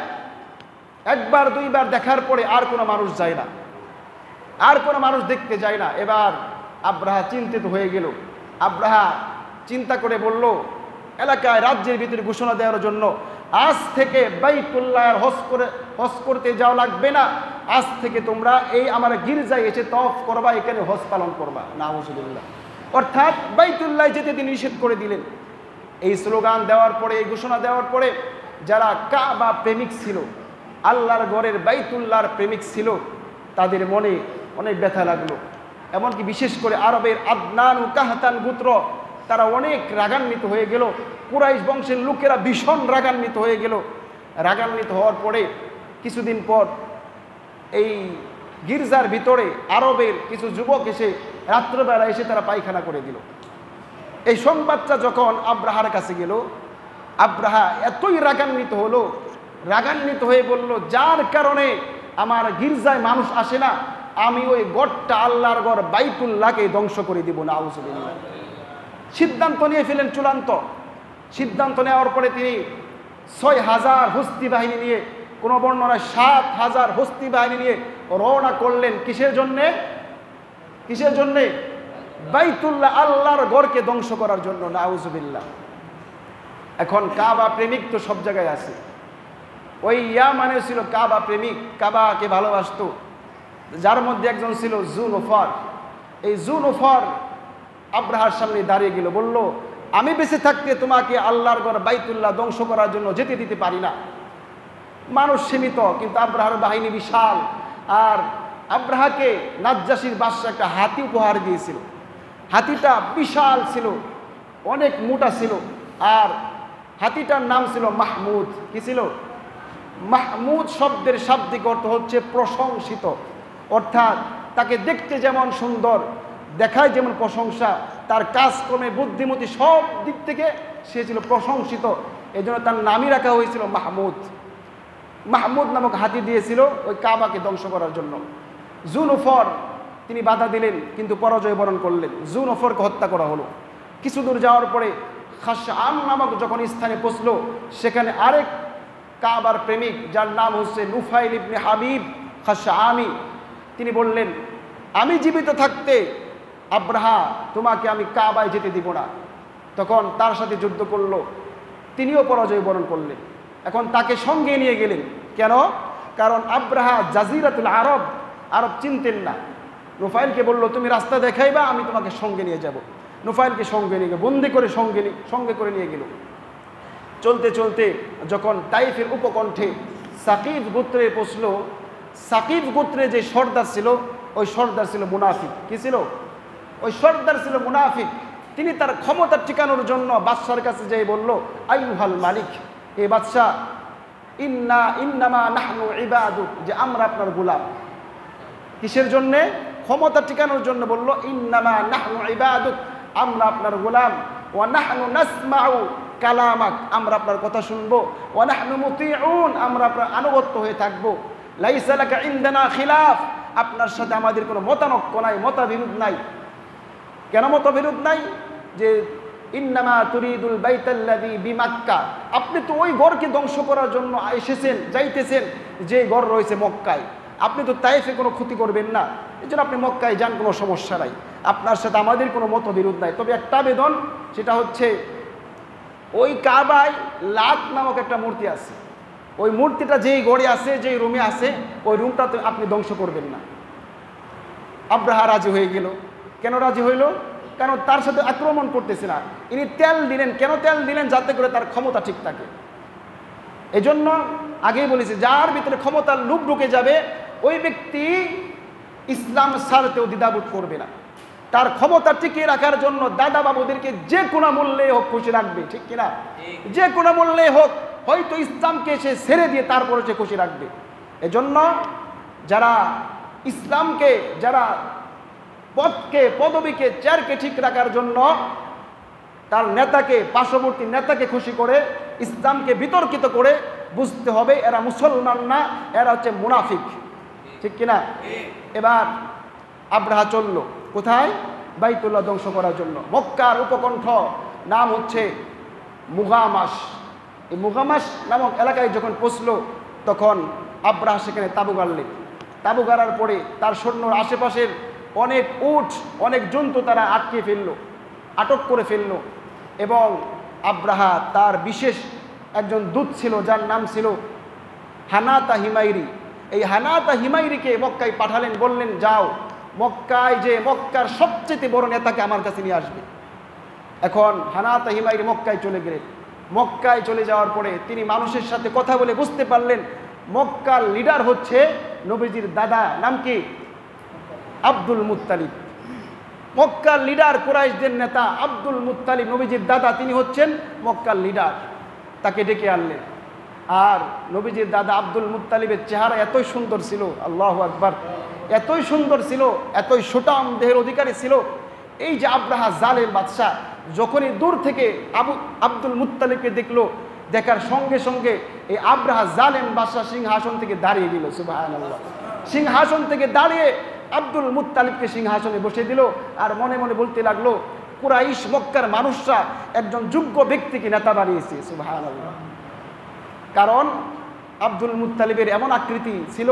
1 বার 2 বার দেখার পরে আর কোনো মানুষ যায় না, আর কোনো মানুষ দেখতে যায় না। এবার আব্রাহা চিন্তিত হয়ে গেল। আব্রাহা চিন্তা করে বলল, এলাকায় রাজ্যের ভিতরে ঘোষণা দেওয়ার জন্য, আজ থেকে বাইতুল্লাহ হজ করতে যাওয়া লাগবে না। আজ থেকে তোমরা এই আমার গির্জায় এসে তওয়াফ করবা, এখানে হজ পালন করবা। নাউজুবিল্লাহ। অর্থাৎ বাইতুল্লাহ যেতে তিনি নিষেধ করে দিলেন। এই স্লোগান দেওয়ার পরে, এই ঘোষণা দেওয়ার পরে যারা কাবা প্রেমিক ছিল, আল্লাহর ঘরের বাইতুল্লাহর প্রেমিক ছিল, তাদের মনে অনেক ব্যথা লাগলো। এমনকি বিশেষ করে আরবের আদনান ও কাহতান গোত্র, তারা অনেক রাগান্বিত হয়ে গেল। কুরাইশ বংশের লোকেরা ভীষণ রাগান্বিত হয়ে গেল। রাগান্বিত হওয়ার পরে কিছুদিন পর এই গির্জার ভিতরে আরবের কিছু যুবক এসে রাত্রবেলা এসে তারা পায়খানা করে দিল। এই সংবাদটা যখন আব্রাহার কাছে গেল, আব্রাহা এতই রাগান্বিত হলো, রাগান্বিত হয়ে বলল, যার কারণে আমার গির্জায় মানুষ আসে না, আমি ওই গড়টা, আল্লাহর গড় বাইতুল্লাহকে ধ্বংস করে দিব। নাউজুবিল্লাহ। সিদ্ধান্ত নিয়ে ফেলেন, চূড়ান্ত সিদ্ধান্ত নেওয়ার পরে তিনি 6000 হস্তি বাহিনী নিয়ে, কোনো বর্ণনায় 7000 হস্তি বাহিনী নিয়ে রওনা করলেন। কিসের জন্যে? কিসের জন্যে? বাইতুল্লাহ, আল্লাহর ঘরকে ধ্বংস করার জন্য। নাউজুবিল্লাহ। এখন কাবা প্রেমিক তো সব জায়গায় আছে। ওই মানে ছিল কাবা প্রেমিক, কাবাকে ভালোবাসতো। যার মধ্যে একজন ছিল জুনফর। এই জুনফর আব্রাহার সামনে দাঁড়িয়ে গেল, বলল, আমি বেঁচে থাকতে তোমাকে আল্লাহর ঘর বাইতুল্লাহ ধ্বংস করার জন্য যেতে দিতে পারি না। মানুষ সীমিত, কিন্তু আব্রাহার বাহিনী বিশাল। আর আব্রাহাকে নাজ্জাশীর বাদশা একটা হাতি উপহার দিয়েছিল। হাতিটা বিশাল ছিল, অনেক মোটা ছিল, আর হাতিটার নাম ছিল মাহমুদ। কি ছিল? মাহমুদ শব্দের শাব্দিক অর্থ হচ্ছে প্রশংসিত। অর্থাৎ তাকে দেখতে যেমন সুন্দর, দেখায় যেমন প্রশংসা, তার কাজকর্মে, বুদ্ধিমতী, সব দিক থেকে সে ছিল প্রশংসিত। এই জন্য তার নামই রাখা হয়েছিল মাহমুদ। মাহমুদ নামক হাতি দিয়েছিল ওই কাবাকে ধ্বংস করার জন্য। জুনফর তিনি বাধা দিলেন, কিন্তু পরাজয় বরণ করলেন। জুনফরকে হত্যা করা হলো। কিছু দূর যাওয়ার পরে খাশআম নামক যখন স্থানে পৌঁছলো, সেখানে আরেক কাবার প্রেমিক, যার নাম হচ্ছে নুফাইল ইবনে হাবিব খাশআমি, তিনি বললেন, আমি জীবিত থাকতে আব্রাহা তোমাকে আমি কাবায় যেতে দিব না। তখন তার সাথে যুদ্ধ করলো, তিনিও পরাজয় বরণ করলেন। এখন তাকে সঙ্গে নিয়ে গেলেন। কেন? কারণ আব্রাহা জাজিরাতুল আরব, আরব চিনতেন না। নুফাইলকে বলল, তুমি রাস্তা দেখাইবা, আমি তোমাকে সঙ্গে নিয়ে যাব। নুফাইলকে সঙ্গে নিয়ে গেল, বন্দি করে সঙ্গে করে নিয়ে গেল। চলতে চলতে যখন তাইফের উপকণ্ঠে সাকিব গোত্রে পৌঁছল, সাকিব গোত্রে যে সর্দার ছিল, ওই সর্দার ছিল মুনাফিক। কি ছিল? ওই সর্দার ছিল মুনাফিক। তিনি তার ক্ষমতা টিকানোর জন্য বাদশার কাছে যেয়ে বলল, আইয়ুহাল মালিক, এ বাদশাহ, ইন্নামা নাহনু ইবাদুক, যে আমরা আপনার গোলাম। কিসের জন্যে? ক্ষমতা টিকানোর জন্য বলল, ইন্নামা নাহনু ইবাদুক, আমরা আপনার গোলাম। ওয়া নাহনু নাসমাউ কালামাক, আমরা আপনার কথা শুনবো। ওয়া নাহনু মুতিউন, আমরা আপনার আনুগত্য হয়ে থাকবো। লাইসা লাকা ইনদানা খিলাফ, আপনার সাথে আমাদের কোনো মতানক্য নাই, মতবিরোধ নাই। কেন মতবিরোধ নাই? যে ইন্নামা তুরিদুল বাইতাল্লাযী বিমাক্কা, আপনি তো ওই ঘরকে ধ্বংস করার জন্য এসেছেন, যাইতেছেন যে ঘর রয়েছে মক্কায়। আপনি তো তাইফে কোনো ক্ষতি করবেন না, এই জন্য আপনি মক্কায় যান, কোনো সমস্যা নাই, আপনার সাথে আমাদের কোনো মতবিরোধ নাই। তবে একটা আবেদন, সেটা হচ্ছে ওই কাবায় লাত নামক একটা মূর্তি আছে, ওই মূর্তিটা যেই ঘরে আছে, যেই রুমে আছে, ওই রুমটা তো আপনি ধ্বংস করবেন না। আব্রাহা রাজি হয়ে গেল। কেন রাজি হইল? কারণ তার সাথে আক্রমণ করতেছে না। ইনি তেল দিলেন। কেন তেল দিলেন? যাতে করে তার ক্ষমতা ঠিক থাকে। এই জন্য আগেই বলেছি, যার ভিতরে ক্ষমতার লোভ ঢুকে যাবে ওই ব্যক্তি ইসলাম ছাড়তেও দ্বিধাবোধ করবে না। তার ক্ষমতা টিকিয়ে রাখার জন্য দাদা বাবুদেরকে যে কোনো মূল্যে হোক খুশি রাখবে, ঠিক কিনা? যে কোনো মূল্যে হোক, হয়তো ইসলামকে সে ছেড়ে দিয়ে তারপরে সে খুশি রাখবে। এজন্য যারা ইসলামকে, যারা পদকে, পদবীকে, চেয়ারকে ঠিক রাখার জন্য তার নেতাকে, পার্শ্ববর্তী নেতাকে খুশি করে ইসলামকে বিতর্কিত করে, বুঝতে হবে এরা মুসলমান না, এরা হচ্ছে মুনাফিক, ঠিক কিনা? এবার আব্রাহা চলল কোথায়? বাইতুল্লাহ ধ্বংস করার জন্য। মক্কার উপকণ্ঠ নাম হচ্ছে মুগামাস। এই মুগামাস নামক এলাকায় যখন পৌঁছল, তখন আব্রাহা সেখানে তাঁবু গাড়লেন। তাঁবু গাড়ার পরে তার সৈন্যর আশেপাশের অনেক উট, অনেক জন্তু তারা আটকে ফেললো, আটক করে ফেললো। এবং আব্রাহা তার বিশেষ একজন দূত ছিল, যার নাম ছিল হানাতা হিমাইরি। এই হানাতা হিমাইরিকে মক্কায় পাঠালেন, বললেন যাও মক্কায় যে মক্কার সবচেয়ে বড় নেতাকে আমার কাছে নিয়ে আসবে। এখন হানাতা হিমাইরি মক্কায় চলে গেলেন। মক্কায় চলে যাওয়ার পরে তিনি মানুষের সাথে কথা বলে বুঝতে পারলেন মক্কার লিডার হচ্ছে নবীজির দাদা, নাম কি? Abdul Muttalib. মক্কার লিডার, কুরাইশদের নেতা আব্দুল মুত্তালিব, নবীজির দাদা, তিনি হচ্ছেন মক্কার লিডার। তাকে ডেকে আনলেন। আর নবীজির দাদা আব্দুল মুত্তালিবের চেহারা এতই সুন্দর ছিল, আল্লাহু আকবার, এতই সুন্দর ছিল, এতই সুঠাম দেহের অধিকারী ছিল। এই যে আব্রাহা জালেম বাদশাহ, যখনই দূর থেকে আব্দুল মুত্তালিবকে দেখলো, দেখার সঙ্গে সঙ্গে এই আব্রাহা জালেম বাদশাহ সিংহাসন থেকে দাঁড়িয়ে গেল। সুবহানাল্লাহ। সিংহাসন থেকে দাঁড়িয়ে আব্দুল মুত্তালিবকে সিংহাসনে বসে দিল। আর মনে মনে বলতে লাগলো, কুরাইশ মক্কার মানুষরা একজন যোগ্য ব্যক্তিকে নেতা বানিয়েছে। সুবহানাল্লাহ। কারণ আব্দুল মুত্তালিবের এমন আকৃতি ছিল,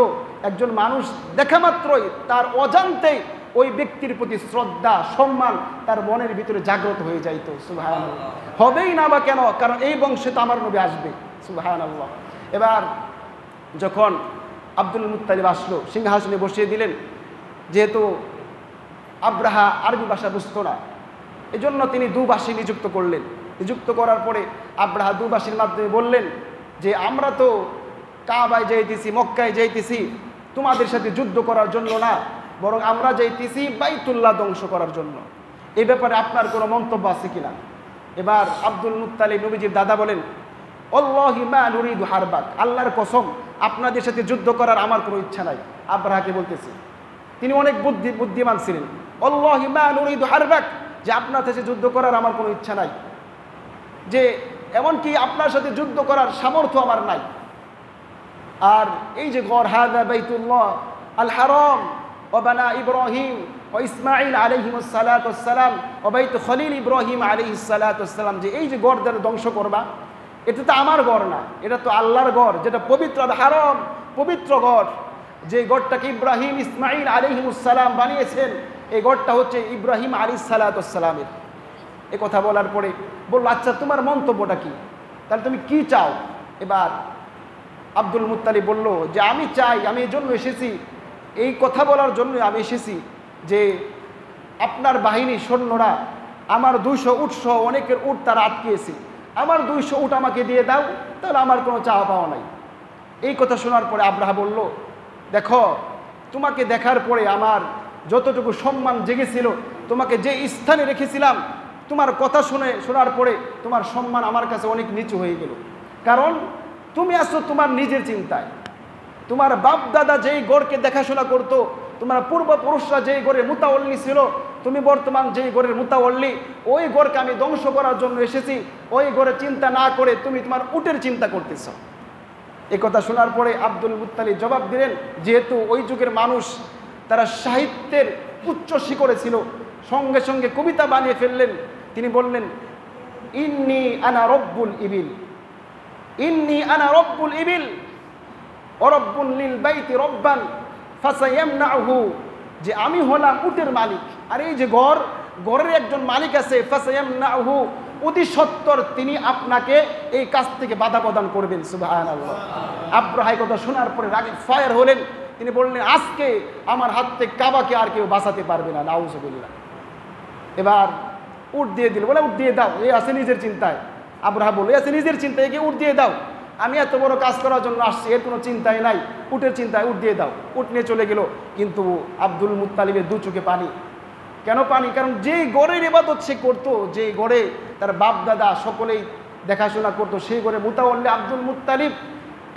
একজন মানুষ দেখা মাত্রই তার অজান্তেই ওই ব্যক্তির প্রতি শ্রদ্ধা, সম্মান তার মনের ভিতরে জাগ্রত হয়ে যাইত। সুবহানাল্লাহ। হবেই না বা কেন? কারণ এই বংশে তো আমার নবী আসবে। সুবহানাল্লাহ। এবার যখন আব্দুল মুত্তালিব আসলো, সিংহাসনে বসিয়ে দিলেন। যেহেতু আব্রাহা আরবি ভাষা বুঝতো না, এজন্য তিনি দুভাষী নিযুক্ত করলেন। নিযুক্ত করার পরে আব্রাহা দুভাষীর মাধ্যমে বললেন যে আমরা তো কাবায় যাইতেছি, মক্কায় যাইতেছি তোমাদের সাথে যুদ্ধ করার জন্য না, বরং আমরা যাইতেছি বাইতুল্লাহ ধ্বংস করার জন্য। এই ব্যাপারে আপনার কোনো মন্তব্য আছে কিনা? এবার আব্দুল মুত্তালিব নবীজির দাদা বলেন, আল্লাহি মা নুরিদু হারবাক, আল্লাহর কসম আপনাদের সাথে যুদ্ধ করার আমার কোনো ইচ্ছা নাই। আব্রাহাকে বলতেছে, তিনি অনেক বুদ্ধিমান ছিলেন। আল্লাহি মা নুরিদু হারবাক, যে আপনার সাথে যুদ্ধ করার আমার কোনো ইচ্ছা নাই, যে এমনকি আপনার সাথে যুদ্ধ করার সামর্থ্য আমার নাই। আর এই যে ঘর, হাযা বাইতুল্লাহ আল হারাম ওয়া বানা ইব্রাহিম ওয়া ইসমাঈল আলাইহিমুস সালাতু ওয়াস সালাম ওয়া বাইত খলিল ইব্রাহিম আলাইহিস সালাতু ওয়াস সালাম, যে এই যে ঘর দ্বারা ধ্বংস করবা, এটা তো আমার ঘর না, এটা তো আল্লাহর ঘর, যেটা পবিত্র, হারাম, পবিত্র ঘর। যে ঘরটাকে ইব্রাহিম ইসমাঈল আলাইহিমুস সালাম বানিয়েছেন, এই ঘরটা হচ্ছে ইব্রাহিম আলাইহিস সালাতু ওয়াস সালামের। এই কথা বলার পরে বলল, আচ্ছা তোমার মন্তব্যটা কি, তাহলে তুমি কি চাও? এবার আব্দুল মুত্তালিব বলল যে আমি চাই, আমি এই জন্য এসেছি, এই কথা বলার জন্য আমি এসেছি যে আপনার বাহিনী সৈন্যরা আমার 200 উট সহ অনেকের উট তারা আটকিয়েছে, আমার 200 উট আমাকে দিয়ে দাও, তাহলে আমার কোনো চাওয়া পাওয়া নাই। এই কথা শোনার পরে আব্রাহা বলল, দেখো তোমাকে দেখার পরে আমার যতটুকু সম্মান জেগেছিল, তোমাকে যে স্থানে রেখেছিলাম, তোমার কথা শোনার পরে তোমার সম্মান আমার কাছে অনেক নিচু হয়ে গেল। কারণ তুমি আসো তোমার নিজের চিন্তায়, তোমার বাপ দাদা যেই গড়কে দেখাশোনা করতো, তোমার পূর্বপুরুষরা যেই গড়ের মুতাওয়াল্লি ছিল, তুমি বর্তমান যেই গড়ের মুতাওয়াল্লি, ওই গড়কে আমি ধ্বংস করার জন্য এসেছি। ওই গড়ে চিন্তা না করে তুমি তোমার উটের চিন্তা করতেছ। এই কথা শোনার পরে আব্দুল মুত্তালিব জবাব দিলেন, যেহেতু ওই যুগের মানুষ তারা সাহিত্যের উচ্চ শিখরে ছিল, সঙ্গে সঙ্গে কবিতা বানিয়ে ফেললেন। তিনি বললেন, ইন্নি আনা রব্বুল ইবিল, ইন্নি আনা রব্বুল ইবিল ওরব্বুল লিল বাইতি রব্বান ফাসায়ামনাহু, যে আমি হলাম উটের মালিক, আর এই যে গড়ের একজন মালিক আছে, ফাসায়ামনাহু, অতি সত্তর তিনি আপনাকে এই কাজ থেকে বাধা প্রদান করবেন। সুবহানাল্লাহ। আব্রাহা এই কথা শোনার পরে রাগে ফায়ার হলেন। তিনি বললেন, আজকে আমার হাত থেকে কাবাকে আর কেউ বাঁচাতে পারবে না। নাউজুবিল্লাহ। এবার উট দিয়ে দিল, বলে উট দিয়ে দাও, এ আছে নিজের চিন্তায়। আব্রাহা বলল, আছে নিজের চিন্তায়, একে উট দিয়ে দাও, আমি এত বড় কাজ করার জন্য আসছি, এর কোনো চিন্তাই নাই, উটের চিন্তায় উট দিয়ে দাও। উট নিয়ে চলে গেল। কিন্তু আব্দুল মুত্তালিবের দু চোখে পানি। কেন পানি? কারণ যেই গড়ের ইবাদত সে করতো, যেই গড়ে তার বাপ দাদা সকলেই দেখাশোনা করতো, সেই গড়ে মুতাওয়াল্লি আব্দুল মুত্তালিব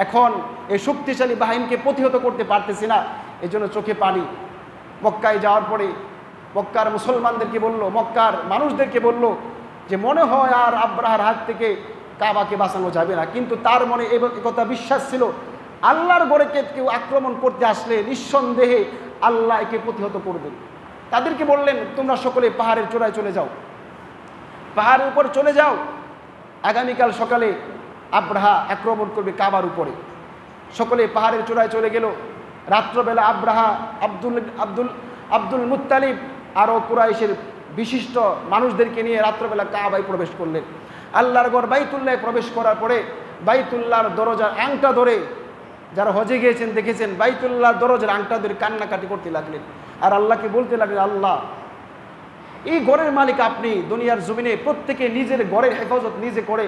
এখন এই শক্তিশালী বাহিনীকে প্রতিহত করতে পারতেছে না, এই জন্য চোখে পানি। মক্কায় যাওয়ার পরে মক্কার মুসলমানদেরকে বলল, মক্কার মানুষদেরকে বলল যে মনে হয় আর আব্রাহার হাত থেকে কাবাকে বাঁচানো যাবে না। কিন্তু তার মনে এই কথা বিশ্বাস ছিল, আল্লাহর গড়েকে কেউ আক্রমণ করতে আসলে নিঃসন্দেহে আল্লাহ একে প্রতিহত করবেন। তাদেরকে বললেন, তোমরা সকলে পাহাড়ের চূড়ায় চলে যাও, পাহাড়ের উপর চলে যাও, আগামীকাল সকালে আব্রাহা আক্রমণ করবে কাবার উপরে। সকলে পাহাড়ের চূড়ায় চলে গেল। রাত্রবেলা আব্রাহা আব্দুল মুত্তালিব আরও কুরাইশের বিশিষ্ট মানুষদেরকে নিয়ে রাত্রবেলা কাবায় প্রবেশ করলেন। আল্লাহর ঘর বাইতুল্লাহ প্রবেশ করার পরে বাইতুল্লাহর দরজার আংটা ধরে, যারা হজে গিয়েছেন দেখেছেন, বাইতুল্লাহর দরজার আংটা ধরে কান্নাকাটি করতে লাগলেন আর আল্লাহকে বলতে লাগলেন, আল্লাহ এই ঘরের মালিক আপনি, দুনিয়ার জমিনে প্রত্যেকে নিজের ঘরের হেফাজত নিজে করে,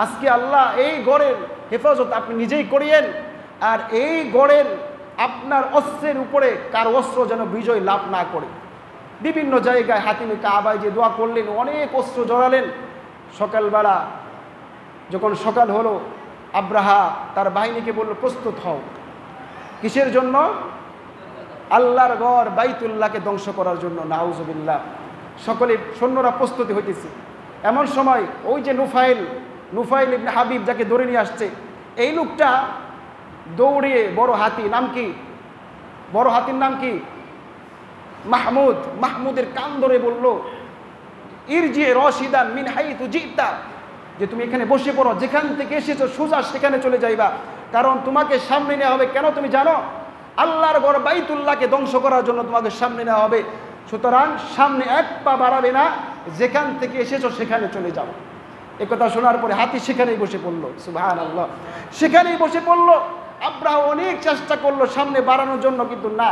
আজকে আল্লাহ এই ঘরের হেফাজত আপনি নিজেই করিয়েন, আর এই ঘরের আপনার অস্ত্রের উপরে কার অস্ত্র যেন বিজয় লাভ না করে। বিভিন্ন জায়গায় হাতিমে কাবায় যে দোয়া করলেন, অনেক অস্ত্র জড়ালেন। সকালবেলা যখন সকাল হলো, আব্রাহা তার বাহিনীকে বলল, প্রস্তুত হও। কিসের জন্য? আল্লাহর ঘর বাইতুল্লাহকে ধ্বংস করার জন্য। নাউজুবিল্লাহ। সকলে সৈন্যরা প্রস্তুতি হইতেছে। এমন সময় ওই যে নুফাইল ইবনে হাবিব যাকে ধরে নিয়ে আসছে, এই লোকটা দৌড়িয়ে বড় হাতি, নাম কি? বড় হাতির নাম কি? মাহমুদের কান ধরে বলল, ইরজি রশিদান মিন হাইতু জিতা, যে তুমি এখানে বসে পড়ো, যেখান থেকে এসেছো সোজা সেখানে চলে যাইবা, কারণ তোমাকে সামনে নেওয়া হবে। কেন তুমি জানো? আল্লাহর ঘর বাইতুল্লাহকে ধ্বংস করার জন্য তোমাকে সামনে নেওয়া হবে। সুতরাং সামনে এক পা বাড়াবে না, যেখান থেকে এসেছো সেখানে চলে যাও। একথা শোনার পরে হাতি সেখানেই বসে পড়ল। সুবহানাল্লাহ। সেখানেই বসে পড়ল। আব্রাহা অনেক চেষ্টা করলো সামনে বাড়ানোর জন্য, কিন্তু না,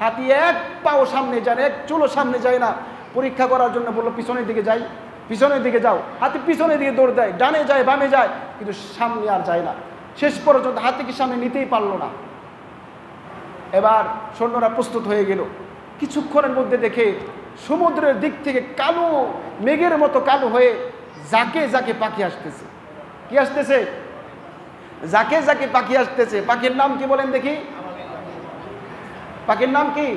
হাতি এক পাও সামনে যায় না, এক চুলো সামনে যায় না। পরীক্ষা করার জন্য বললো, পিছনের দিকে যাই, পিছনের দিকে যাও। হাতি পিছনের দিকে দৌড় দেয়, ডানে যায় বামে যায়, কিন্তু সামনে আর যায় না। শেষ পর্যন্ত হাতিকে সামনে নিতেই পারলো না। এবার সৈন্যরা প্রস্তুত হয়ে গেল। কিছুক্ষণের মধ্যে দেখে সমুদ্রের দিক থেকে কালো মেঘের মতো কালো হয়ে যাকে যাকে পাখি আসতেছে। কি আসতেছে? যাকে যাকে পাখি আসতেছে। পাখির নাম কি বলেন দেখি? পাখির নাম কি?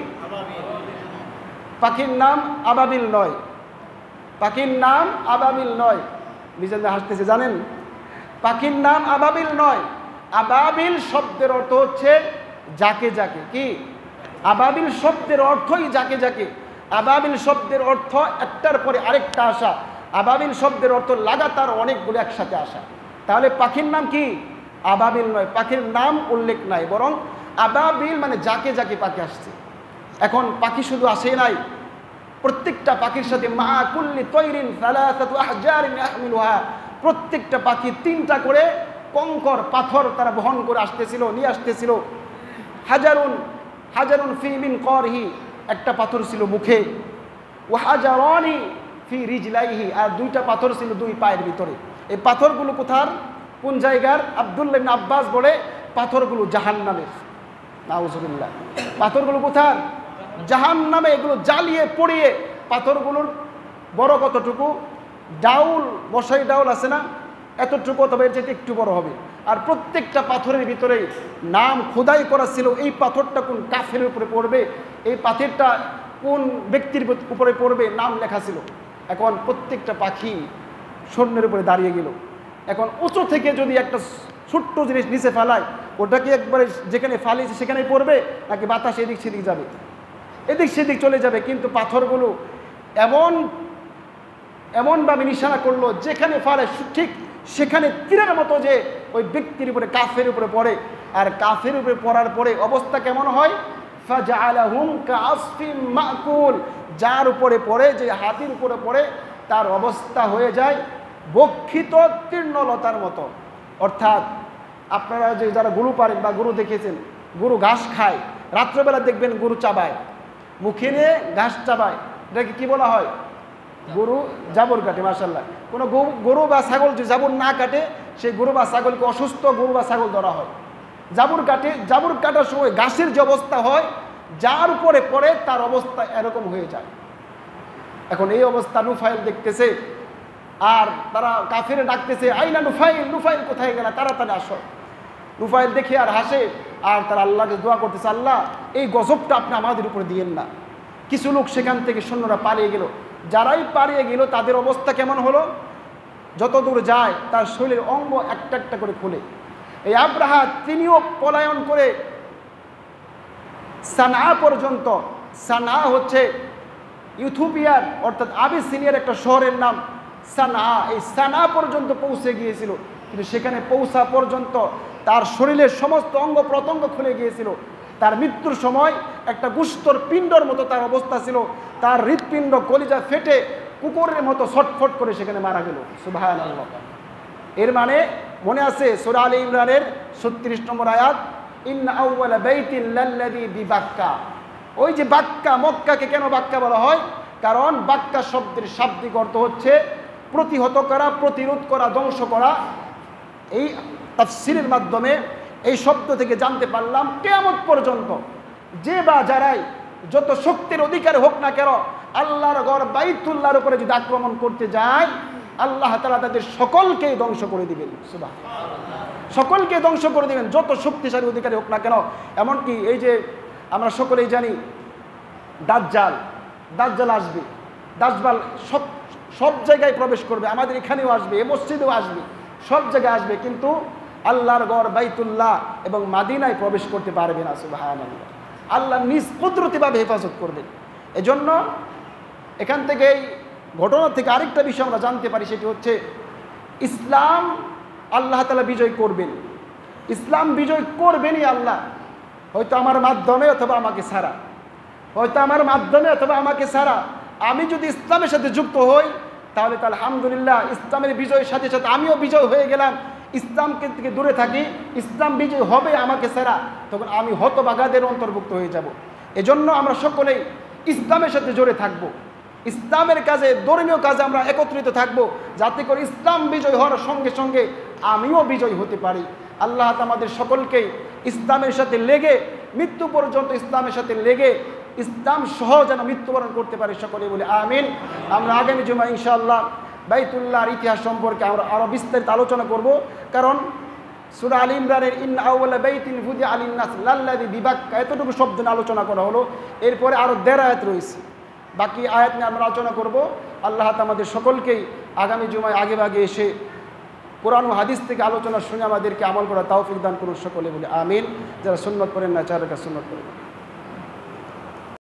পাখির নাম আবাবিল নয়, পাখির নাম আবাবিল নয়। বিজেন্দা হাসতেছে, জানেন পাখির নাম আবাবিল নয়। আবাবিল শব্দের অর্থ হচ্ছে যাকে যাকে। কি? আবাবিল শব্দের অর্থই যাকে যাকে। আবাবিল শব্দের অর্থ একটার পরে আরেকটা আসা। আবাবিল শব্দের অর্থ লাগাতার অনেকগুলো একসাথে আসা। তাহলে পাখির নাম কি? আবাবিল নয়, পাখির নাম উল্লেখ নাই, বরং আবাবিল মানে যাকে যাকে পাখি আসছে। এখন পাখি শুধু আসে নাই, প্রত্যেকটা পাখির সাথে মা কুল্লি তৈরিন সালাসাতু আহজারিন ইয়াহমিলুহা, প্রত্যেকটা পাখি তিনটা করে কঙ্কর পাথর তারা বহন করে আসতেছিল, নিয়ে আসতেছিল। হাজারুন ফি মিন করহি, একটা পাথর ছিল মুখে, ও হাজারানি ফি রিজলাইহি, আর দুইটা পাথর ছিল দুই পায়ের ভিতরে। এই পাথরগুলো কোথার, কোন জায়গার? আব্দুল্লাহ ইবনে আব্বাস বলে পাথরগুলো জাহান্নামের। নাউজুবিল্লাহ। পাথরগুলো কোথার? জাহান্নামে। এগুলো জ্বালিয়ে পড়িয়ে পাথরগুলোর বড় কতটুকু? ডাউল, মশাই ডাউল আছে না, এতটুকু, তবে এর চেয়ে একটু বড় হবে। আর প্রত্যেকটা পাথরের ভিতরে নাম খোদাই করা ছিল। এই পাথরটা কোন কাফেরের উপরে পড়বে, এই পাথরটা কোন ব্যক্তির উপরে পড়বে, নাম লেখা ছিল। এখন প্রত্যেকটা পাখি সৈন্যের উপরে দাঁড়িয়ে গেল। এখন উঁচু থেকে যদি একটা ছোট্ট জিনিস নিচে ফেলায়, ওটা কি একবারে যেখানে ফালিয়েছে সেখানেই পড়বে, নাকি বাতাস এদিক সেদিক যাবে? এদিক সেদিক চলে যাবে, কিন্তু পাথরগুলো এমনভাবে নিশানা করলো যেখানে ফালে ঠিক সেখানে তীরের মতো যে ওই ব্যক্তির উপরে কাফের উপরে পড়ে। আর কাফের উপরে পড়ার পরে অবস্থা কেমন হয়? ফাজআলাহুম কাআসফিম মাকুল, যার উপরে পড়ে, যে হাতির উপরে পড়ে, তার অবস্থা হয়ে যায় বক্ষিত তৃণলতার মতো। অর্থাৎ আপনারা যে যারা গরু পারেন বা গরু দেখেছেন, গরু ঘাস খায়, রাত্রেবেলা দেখবেন গরু চাবায়, মুখে নিয়ে ঘাস চাবায়, এটাকে কি বলা হয়? গরু জাবর কাটে। মাশাআল্লাহ, কোনো গরু বা ছাগল যে জাবর না কাটে, সেই গরু বা ছাগলকে অসুস্থ গরু বা ছাগল ধরা হয়। জাবর কাটে, জাবর কাটার সময় ঘাসের যে অবস্থা হয়, যার উপরে পড়ে তার অবস্থা এরকম হয়ে যায়। এখন এই অবস্থা নুফাইল দেখতেছে, আর তারা কাফিরে ডাকতেছে, আইনা নুফাইল, নুফাইল কোথায় গেল, তাড়াতাড়ি আসো। নুফাইল দেখে আর হাসে, আর তারা আল্লাহকে দোয়া করতেছে, আল্লাহ এই গজবটা আপনি আমাদের উপরে দিয়েন না। কিছু লোক সেখান থেকে সৈন্যরা পালিয়ে গেল। যারাই পালিয়ে গেল তাদের অবস্থা কেমন হলো? যত দূর যায় তার শরীরের অঙ্গ একটা একটা করে খুলে। এই আব্রাহা তিনিও পলায়ন করে সানা পর্যন্ত, সানা হচ্ছে ইথিওপিয়ার অর্থাৎ আবিসিনিয়ার একটা শহরের নাম সানা, এই সানা পর্যন্ত পৌঁছে গিয়েছিল। কিন্তু সেখানে পৌঁছা পর্যন্ত তার শরীরের সমস্ত অঙ্গ প্রত্যঙ্গ খুলে গিয়েছিল। তার মৃত্যুর সময় একটা গুস্তর পিণ্ডর মতো তার অবস্থা ছিল, তার হৃৎপিণ্ড কলিজা ফেটে কুকুরের মতো ছটফট করে সেখানে মারা গেল। সুবহানাল্লাহ। এর মানে মনে আছে সূরা আলে ইমরানের 36 নম্বর আয়াত, ইন্না আউওয়ালা বাইতিন লাল্লাযী বিবাক্কা। ওই যে বাক্কা, মক্কাকে কেন বাক্কা বলা হয়? কারণ বাক্কা শব্দের শাব্দিক অর্থ হচ্ছে প্রতিহত করা, প্রতিরোধ করা, ধ্বংস করা। এই তাফসীরের মাধ্যমে এই শব্দ থেকে জানতে পারলাম কিয়ামত পর্যন্ত যে বা যারাই যত শক্তির অধিকার হোক না কেন, আল্লাহর ঘর বাইতুল্লাহর উপরে যদি আক্রমণ করতে যায়, আল্লাহ তাআলা তাদের সকলকেই ধ্বংস করে দিবেন। সুবহানাল্লাহ, সকলকে ধ্বংস করে দিবেন, যত শক্তিশালী অধিকারী হোক না কেন। এমনকি এই যে আমরা সকলেই জানি দাজ্জাল, দাজ্জাল আসবে, দাজ্জাল সব জায়গায় প্রবেশ করবে, আমাদের এখানেও আসবে, এই মসজিদেও আসবে, সব জায়গায় আসবে, কিন্তু আল্লাহর ঘর বাইতুল্লাহ এবং মাদিনায় প্রবেশ করতে পারবে না। সুবহানাল্লাহ, আল্লাহ নিজ কুদরতিভাবে হেফাজত করবেন। এজন্য এখান থেকে এই ঘটনা থেকে আরেকটা বিষয় আমরা জানতে পারি, সেটি হচ্ছে ইসলাম আল্লাহ তাআলা বিজয় করবেন। ইসলাম বিজয় করবেনই আল্লাহ, হয়তো আমার মাধ্যমে অথবা আমাকে ছাড়া, হয়তো আমার মাধ্যমে অথবা আমাকে ছাড়া। আমি যদি ইসলামের সাথে যুক্ত হই তাহলে তো আলহামদুলিল্লাহ, ইসলামের বিজয়ের সাথে সাথে আমিও বিজয় হয়ে গেলাম। ইসলামকে থেকে দূরে থাকি, ইসলাম বিজয় হবে আমাকে ছাড়া, তখন আমি হতভাগাদের অন্তর্ভুক্ত হয়ে যাব। এজন্য আমরা সকলেই ইসলামের সাথে জড়ে থাকব, ইসলামের কাজে, ধর্মীয় কাজে আমরা একত্রিত থাকব, যাতে করে ইসলাম বিজয় হওয়ার সঙ্গে সঙ্গে আমিও বিজয় হতে পারি। আল্লাহ আমাদের সকলকেই ইসলামের সাথে লেগে মৃত্যু পর্যন্ত ইসলামের সাথে লেগে ইসলাম সহ যেন মৃত্যুবরণ করতে পারি, সকলে বলে আমিন। আমরা আগামী জুমা ইনশাআল্লাহ বাইতুল্লাহর ইতিহাস সম্পর্কে আমরা আরও বিস্তারিত আলোচনা করব, কারণ সূরা আলে ইমরানের ইন্না আউওয়ালা বাইতিন ফুদিআ লিন-নাস লাল্লাযী বিবাক্কা এতটুকু শব্দ নিয়ে আলোচনা করা হলো। এরপরে আরও 1.5 আয়াত রয়েছে, বাকি আয়াত নিয়ে আমরা আলোচনা করব। আল্লাহ আমাদের সকলকেই আগামী জুমায় আগে ভাগে এসে কোরআন ও হাদিস থেকে আলোচনা শুনে আমাদেরকে আমল করা তৌফিক দান করুন, সকলে বলে আমিন। যারা সুন্নাত পড়েন না, যারা সুন্নাত পড়েন।